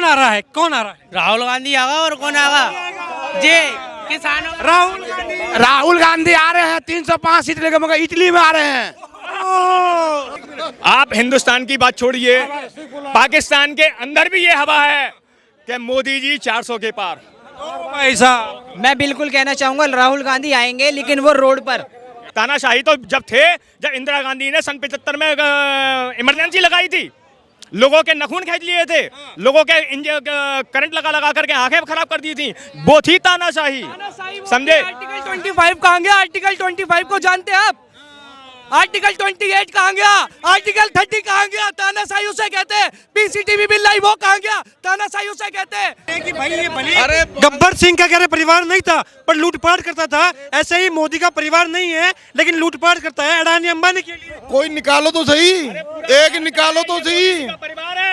आ रहा है, कौन आ रहा है? राहुल गांधी आगा और कौन आगा जी? किसानों राहुल गांधी आ रहे हैं 305 सीट लेकर, मगर इटली में आ रहे हैं। आप हिंदुस्तान की बात छोड़िए, पाकिस्तान के अंदर भी ये हवा है कि मोदी जी 400 के पार। ऐसा मैं बिल्कुल कहना चाहूंगा राहुल गांधी आएंगे, लेकिन वो रोड पर। तानाशाही तो जब थे, जब इंदिरा गांधी ने सन 75 में इमरजेंसी लगाई थी, लोगों के नखून खींच लिए थे, लोगों के करंट लगा लगा करके आंखें खराब कर दी थी, वो थी तानाशाही। समझे? आर्टिकल 25 कहाँ गया? आर्टिकल 25 को जानते हैं आप? आर्टिकल 28 कहाँ गया? आर्टिकल 30 कहाँ गया? तानाशाही उसे कहते हैं। पीसीटीवी बिल लाई, वो कहाँ गया? तानाशाही उसे कहते हैं कि भाई ये भले अरे गब्बर सिंह का क्या परिवार नहीं था पर लूटपाट करता था, ऐसे ही मोदी का परिवार नहीं है लेकिन लूटपाट करता है अडानी अंबानी के लिए। कोई निकालो तो सही, एक निकालो तो सही।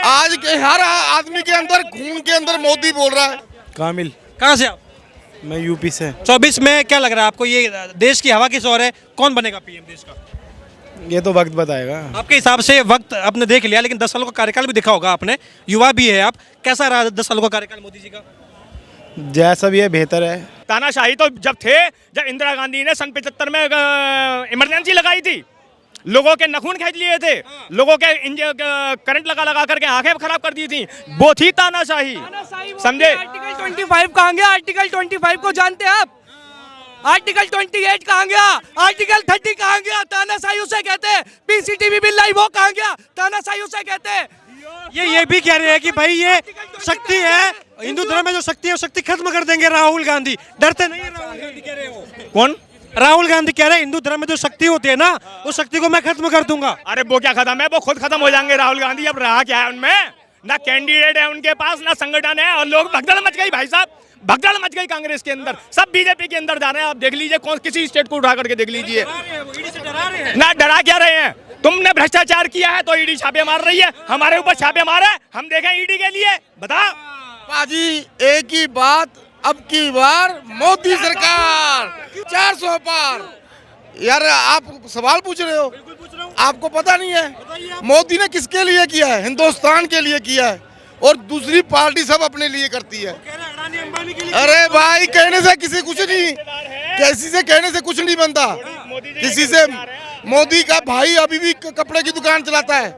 आज के हर आदमी के अंदर, खून के अंदर मोदी बोल रहा है। कामिल, कहाँ से आप? मैं यूपी से। 24 में क्या लग रहा है आपको, ये देश की हवा किस ओर है? कौन बनेगा पीएम देश का? ये तो वक्त बताएगा। आपके हिसाब से वक्त आपने देख लिया, लेकिन 10 सालों का कार्यकाल भी देखा होगा आपने, युवा भी है आप, कैसा रहा 10 सालों का कार्यकाल मोदी जी का? जैसा भी है बेहतर है। तानाशाही तो जब थे, जब इंदिरा गांधी ने सन 75 में इमरजेंसी लगाई थी, लोगों के नखून खींच लिए थे, लोगों के करंट लगा लगा करके आंखें खराब कर दी थी, वो थी तानाशाही। समझे? आर्टिकल 25 कहाँ गया? आर्टिकल 25 को जानते हैं आप? आर्टिकल 28 कहाँ गया? आर्टिकल 30 कहाँ गया? तानाशाही उसे कहते हैं। पीसीटीवी बिल लाई, वो कहाँ गया? तानाशाही उसे कहते हैं। ये भी कह रहे हैं कि भाई ये शक्ति है, हिंदू धर्म में जो शक्ति है वो शक्ति खत्म कर देंगे राहुल गांधी। डरते नहीं है राहुल गांधी, कह रहे हो? कौन? राहुल गांधी कह रहे हैं हिंदू धर्म में जो शक्ति होती है ना, उस शक्ति को मैं खत्म कर दूंगा। अरे वो क्या खत्म है, वो खुद खत्म हो जाएंगे राहुल गांधी। अब रहा क्या है उनमें? ना कैंडिडेट है उनके पास, ना संगठन है, और लोग भगदड़ मच गई भाई साहब, भगदड़ मच गई कांग्रेस के अंदर। सब बीजेपी के अंदर जा रहे हैं। आप देख लीजिए, कौन किसी स्टेट को उठा करके देख लीजिए। ना डरा क्या रहे हैं? तुमने भ्रष्टाचार किया है तो ईडी छापे मार रही है, हमारे ऊपर छापे मारे, हम देखें ईडी के लिए? बता बाजी, एक ही बात, अब की बार मोदी सरकार 400 पार। यार आप सवाल पूछ रहे हो, आपको पता नहीं है मोदी ने किसके लिए किया है? हिंदुस्तान के लिए किया है, और दूसरी पार्टी सब अपने लिए करती है। अरे भाई, कहने से किसी कुछ नहीं, किसी से कहने से कुछ नहीं बनता। किसी से मोदी का भाई अभी भी कपड़े की दुकान चलाता है,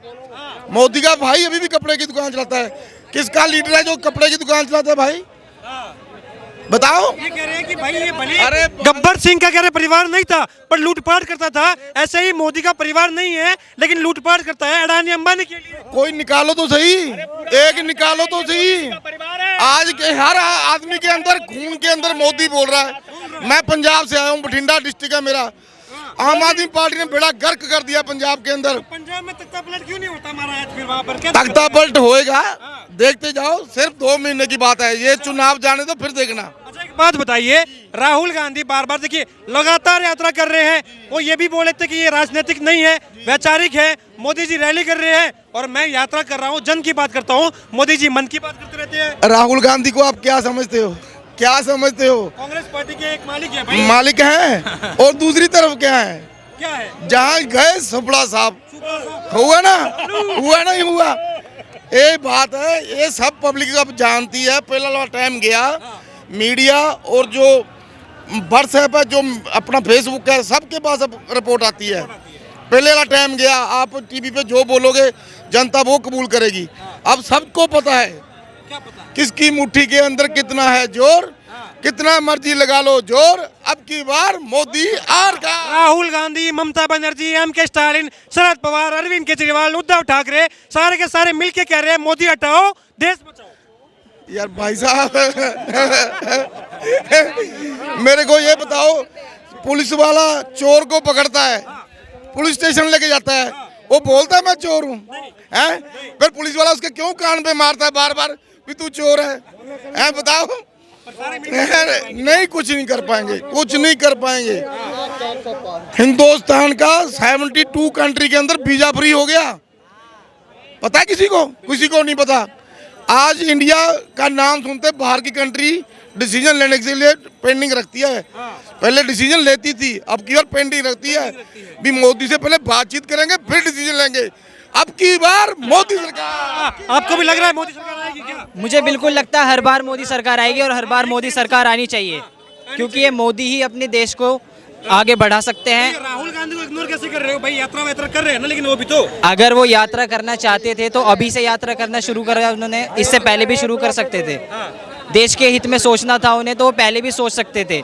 मोदी का भाई अभी भी कपड़े की दुकान चलाता है। किसका लीडर है जो कपड़े की दुकान चलाता है भाई? बताओ। ये कह रहे हैं कि भाई ये भले अरे गब्बर सिंह का क्या परिवार नहीं था पर लूटपाट करता था, ऐसे ही मोदी का परिवार नहीं है लेकिन लूटपाट करता है अडानी अंबानी के लिए। कोई निकालो तो सही, एक निकालो तो सही। आज के हर आदमी के अंदर, खून के अंदर मोदी बोल रहा है। मैं पंजाब से आया हूँ, बठिंडा डिस्ट्रिक्ट है मेरा। आम आदमी पार्टी ने बेड़ा गर्क कर दिया पंजाब के अंदर। पंजाब में तख्ता पलट क्यों नहीं होता महाराज? फिर वहाँ पर क्या तख्ता पलट होएगा, देखते जाओ। सिर्फ 2 महीने की बात है, ये चुनाव जाने तो फिर देखना। अच्छा एक बात बताइए, राहुल गांधी बार बार देखिए लगातार यात्रा कर रहे हैं, वो ये भी बोले थे कि ये राजनीतिक नहीं है, वैचारिक है। मोदी जी रैली कर रहे हैं और मैं यात्रा कर रहा हूँ, जन की बात करता हूँ। मोदी जी मन की बात करते रहते हैं। राहुल गांधी को आप क्या समझते हो? क्या समझते हो? कांग्रेस पार्टी के एक मालिक है भाई। मालिक हैं, और दूसरी तरफ क्या है? क्या है? जहाँ गए सुपड़ा साहब हुआ ना, हुआ नहीं हुआ? ये बात है, ये सब पब्लिक अब जानती है। पहला वाला टाइम गया, मीडिया और जो व्हाट्सएप है, जो अपना फेसबुक है, सबके पास अब रिपोर्ट आती है। पहले वाला टाइम गया, आप टीवी पे जो बोलोगे जनता वो कबूल करेगी। अब सबको पता है किसकी मुट्ठी के अंदर कितना है जोर, कितना मर्जी लगा लो जोर। अब की बार मोदी आर का। राहुल गांधी, ममता बनर्जी, एम.के. स्टालिन, शरद पवार, अरविंद केजरीवाल, उद्धव ठाकरे, सारे के सारे मिलके कह रहे हैं मोदी हटाओ, देश बचाओ। यार भाई साहब मेरे को ये बताओ, पुलिस वाला चोर को पकड़ता है, पुलिस स्टेशन लेके जाता है, वो बोलता है मैं चोर हूँ, हैं? फिर पुलिस वाला उसके क्यों कान पे मारता है बार बार भी तू चोर है? बताओ। नहीं, कुछ नहीं कर पाएंगे, कुछ नहीं कर पाएंगे। हिंदुस्तान का 72 कंट्री के अंदर वीजा फ्री हो गया। पता है किसी को? किसी को नहीं पता। आज इंडिया का नाम सुनते बाहर की कंट्री डिसीजन लेने के लिए पेंडिंग रखती है। पहले डिसीजन लेती थी, अब की बार पेंडिंग रखती है। भी मोदी से पहले बातचीत करेंगे फिर डिसीजन लेंगे। अब की बार मोदी सरकार। आपको भी लग रहा है मोदी सरकार आएगी क्या? मुझे बिल्कुल लगता है हर बार मोदी सरकार आएगी और हर बार मोदी सरकार आनी चाहिए, क्योंकि ये मोदी ही अपने देश को आगे बढ़ा सकते हैं। राहुल गांधी को इग्नोर कैसे कर रहे हो भाई? यात्रा कर रहे हैं ना, लेकिन वो भी तो अगर वो यात्रा करना चाहते थे तो अभी से यात्रा करना शुरू करा उन्होंने, इससे पहले भी शुरू कर सकते थे। देश के हित में सोचना था उन्हें तो वो पहले भी सोच सकते थे।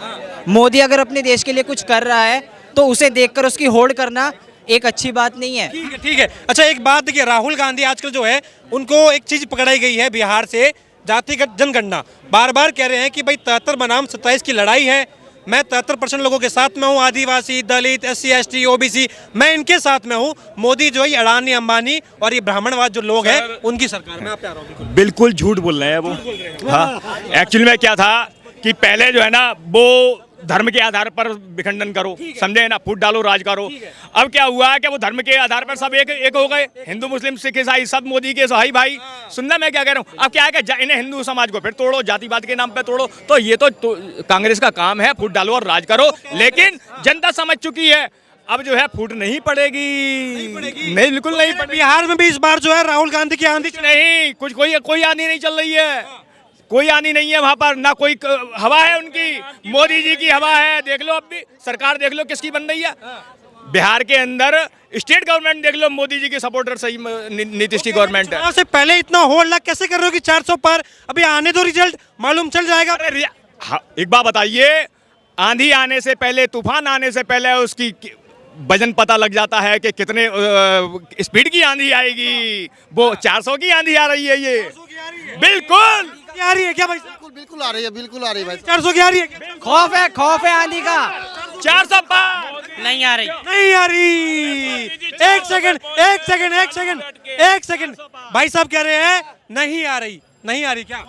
मोदी अगर अपने देश के लिए कुछ कर रहा है तो उसे देखकर उसकी होड़ करना एक अच्छी बात नहीं है। ठीक है, ठीक है। अच्छा एक बात देखिए, राहुल गांधी आजकल जो है उनको एक चीज पकड़ाई गई है बिहार से, जातिगत जनगणना। बार बार कह रहे हैं कि भाई 73 बनाम 27 की लड़ाई है, मैं 73% लोगों के साथ में हूँ, आदिवासी, दलित, SC ST OBC, मैं इनके साथ में हूँ। मोदी जो है अडानी अंबानी और ये ब्राह्मणवाद जो लोग हैं उनकी सरकार में। आप पे आ रहा हूँ। बिल्कुल झूठ बोल रहे हैं वो। हाँ, एक्चुअली में क्या था कि पहले जो है ना वो धर्म के आधार पर विखंडन करो, समझे ना, फूट डालो, राज करो। अब क्या हुआ है कि वो धर्म के आधार पर सब एक हो गए, हिंदू मुस्लिम सिख ईसाई सब मोदी के सहाई भाई। सुनना मैं क्या कह रहा हूँ, अब क्या है कि इन्हें हिंदू समाज को फिर तोड़ो, जातिवाद के नाम पे तोड़ो। तो ये तो कांग्रेस का काम है, फूट डालो और राज करो। लेकिन जनता समझ चुकी है अब जो है फूट नहीं पड़ेगी, नहीं बिल्कुल नहीं पड़ेगी। बिहार में भी इस बार जो है राहुल गांधी की आंधी नहीं, कुछ कोई आंधी नहीं चल रही है, कोई आनी नहीं है वहां पर, ना कोई हवा है उनकी। मोदी जी की हवा है, देख लो अब भी सरकार देख लो किसकी बन रही है। बिहार के अंदर स्टेट गवर्नमेंट देख लो, मोदी जी के सपोर्टर सही नीतीश की गवर्नमेंट है। से पहले इतना होड़ लग कैसे कर रहे हो कि 400 पर? अभी आने दो, रिजल्ट मालूम चल जाएगा। हाँ, एक बात बताइए, आंधी आने से पहले, तूफान आने से पहले उसकी वजन पता लग जाता है कि कितने स्पीड की आंधी आएगी। वो 400 की आंधी आ रही है, ये बिल्कुल आ रही है क्या भाई? बिल्कुल आ रही है, बिल्कुल आ रही है भाई। 400 की आ रही है क्या? खौफ है आंधी का। 400 पार नहीं आ रही, नहीं आ रही। एक सेकंड भाई साहब कह रहे हैं नहीं आ रही, नहीं आ रही क्या?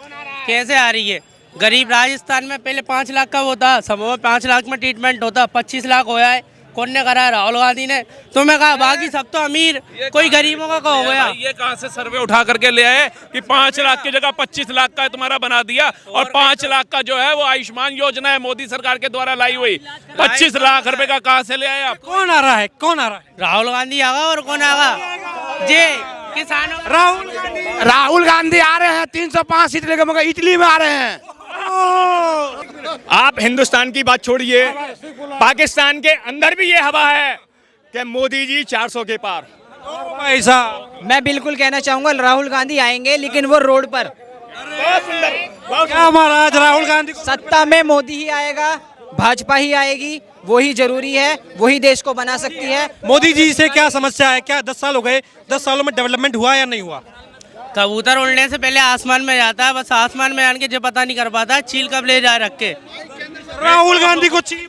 कैसे आ रही है? गरीब राजस्थान में पहले 5 लाख का वो था, समूह 5 लाख में ट्रीटमेंट होता, 25 लाख होया है। कौन ने करा? राहुल गांधी ने। तुम्हें कहा बाकी सब तो अमीर, कोई गरीबों का हो गया। ये कहाँ से सर्वे उठा करके ले आए कि 5 लाख की जगह 25 लाख का तुम्हारा बना दिया, और 5 लाख का जो है वो आयुष्मान योजना है मोदी सरकार के द्वारा लाई हुई। 25 लाख रुपए का कहाँ से ले आए आप? कौन आ रहा है? कौन आ रहा है? राहुल गांधी आगा और कौन आगा? जे किसानों राहुल गांधी आ रहे हैं, 305 सीट लेकर, मगर इटली में आ रहे हैं। आप हिंदुस्तान की बात छोड़िए, पाकिस्तान के अंदर भी ये हवा है कि मोदी जी 400 के पार। भाई साहब मैं बिल्कुल कहना चाहूंगा राहुल गांधी आएंगे, लेकिन वो रोड पर। क्या महाराज, राहुल गांधी सत्ता में मोदी ही आएगा, भाजपा ही आएगी, वही जरूरी है, वही देश को बना सकती है। मोदी जी से क्या समस्या है? क्या 10 साल हो गए, 10 सालों में डेवलपमेंट हुआ या नहीं हुआ? कबूतर उड़ने से पहले आसमान में जाता है, बस आसमान में आने के जो पता नहीं कर पाता चील कब ले जा रख के। राहुल गांधी को चील,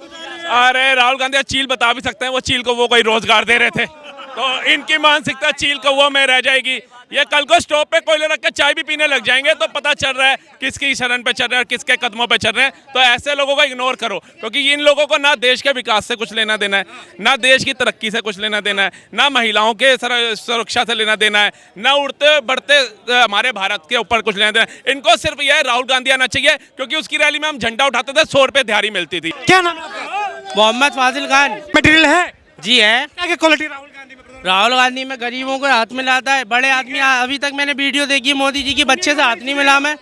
अरे राहुल गांधी चील बता भी सकते हैं, वो चील को वो कोई रोजगार दे रहे थे, तो इनकी मानसिकता चील कौवा में रह जाएगी। ये कल को स्टॉप पे कोयले रख के चाय भी पीने लग जाएंगे तो पता चल रहा है किसकी शरण पे चल रहे हैं और किसके कदमों पे चल रहे हैं। तो ऐसे लोगों को इग्नोर करो, क्योंकि इन लोगों को ना देश के विकास से कुछ लेना देना है, ना देश की तरक्की से कुछ लेना देना है, ना महिलाओं के सुरक्षा से लेना देना है, ना उड़ते बढ़ते हमारे भारत के ऊपर कुछ लेना देना है। इनको सिर्फ यह राहुल गांधी आना चाहिए, क्योंकि उसकी रैली में हम झंडा उठाते थे, 100 रुपये दिहाड़ी मिलती थी। क्या नाम है आपका? मोहम्मद फाजिल खान। मटेरियल है जी है। क्या क्या क्वालिटी राहुल गांधी में? राहुल गांधी में गरीबों को हाथ मिलाता है, बड़े आदमी। अभी तक मैंने वीडियो देखी मोदी जी की, बच्चे से हाथ नहीं मिला मैं।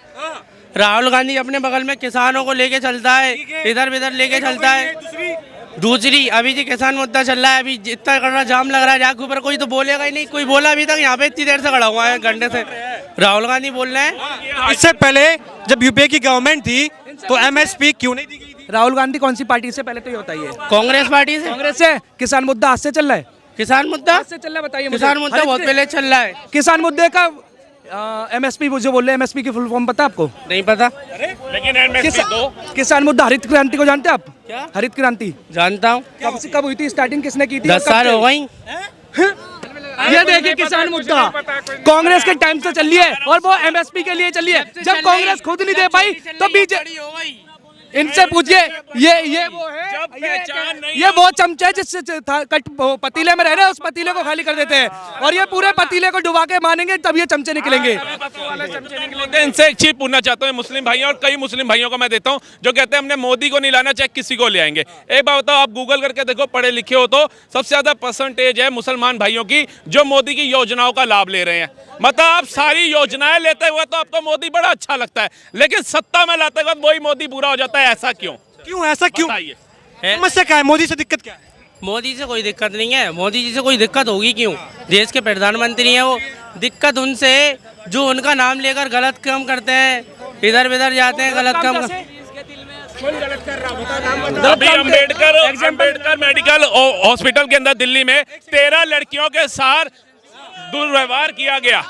राहुल गांधी अपने बगल में किसानों को लेके चलता है, इधर उधर लेके चलता है। दूसरी अभी जी किसान मुद्दा चल रहा है, अभी इतना कड़ा जाम लग रहा है, जाके ऊपर कोई तो बोलेगा ही नहीं। कोई बोला अभी तक? यहाँ पे इतनी देर से खड़ा हुआ है, घंटे से राहुल गांधी बोल रहे हैं। इससे पहले जब यूपीए की गवर्नमेंट थी तो MSP क्यों नहीं दी गई थी? राहुल गांधी कौन सी पार्टी से, पहले तो ये बताइए। कांग्रेस पार्टी से। कांग्रेस से। किसान मुद्दा आज से चल रहा है? किसान मुद्दा आज से चल रहा है, बताइए मुझे। किसान मुद्दा बहुत पहले चल रहा है। किसान मुद्दे का MSP जो बोल रहे हैं, MSP की फुल फॉर्म पता आपको? नहीं पता। लेकिन किसान मुद्दा हरित क्रांति को जानते हैं आप? क्या? हरित क्रांति जानता हूँ। कब हुई थी स्टार्टिंग, किसने की थी? 10 साल हो गई। ये देखिए किसान मुद्दा कांग्रेस के टाइम से चल रही है और वो MSP के लिए चल रही है। जब कांग्रेस खुद नहीं दे पाई तो बीजेपी इनसे पूछिए, ये वो है, जब पहचान नहीं ये वो चमचे जिससे पतीले में रह रहे हैं, उस पतीले को खाली कर देते हैं और ये पूरे पतीले को डुबा के मानेंगे तब ये चमचे निकलेंगे। इनसे एक चीज पूछना चाहता हूँ मुस्लिम भाइयों, और कई मुस्लिम भाइयों को मैं देता हूँ जो कहते हैं हमने मोदी को नहीं लाना, चाहे किसी को ले आएंगे। एक बात बताओ, आप गूगल करके देखो, पढ़े लिखे हो तो सबसे ज्यादा परसेंटेज है मुसलमान भाइयों की जो मोदी की योजनाओं का लाभ ले रहे हैं। मतलब आप सारी योजनाएं लेते हुए तो आपको मोदी बड़ा अच्छा लगता है, लेकिन सत्ता में लाते वक्त वही मोदी बुरा हो जाता है। ऐसा क्यों? क्यों ऐसा क्यों? बताइए। समस्या क्या है? मोदी से दिक्कत क्या है? मोदी से कोई दिक्कत नहीं है, मोदी जी से कोई दिक्कत होगी क्यों? देश के प्रधानमंत्री हैं वो। दिक्कत उनसे जो उनका नाम लेकर गलत काम करते हैं, इधर उधर जाते हैं, गलत काम। अभी अंबेडकर मेडिकल हॉस्पिटल के अंदर दिल्ली में 13 लड़कियों के साथ दुर्व्यवहार किया गया।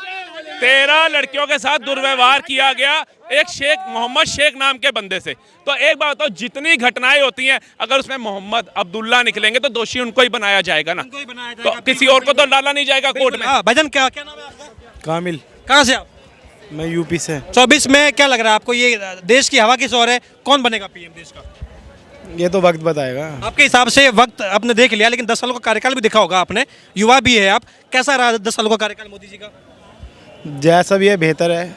13 लड़कियों के साथ दुर्व्यवहार किया गया एक शेख, मोहम्मद शेख नाम के बंदे से। तो एक बात बताओ, जितनी घटनाएं होती हैं अगर उसमें मोहम्मद अब्दुल्ला निकलेंगे तो दोषी उनको ही बनाया जाएगा ना, तो किसी और को तो डाला नहीं जाएगा कोर्ट में। भाईजान क्या नाम है आपका? कामिल। कहाँ से आप? मैं यूपी से। 24 में क्या लग रहा है आपको, ये देश की हवा किस ओर है? कौन बनेगा पीएम देश का? ये तो वक्त बताएगा। आपके हिसाब से वक्त आपने देख लिया, लेकिन 10 सालों का कार्यकाल भी देखा होगा आपने, युवा भी है आप, कैसा रहा 10 सालों का कार्यकाल मोदी जी का? जैसा भी है बेहतर है।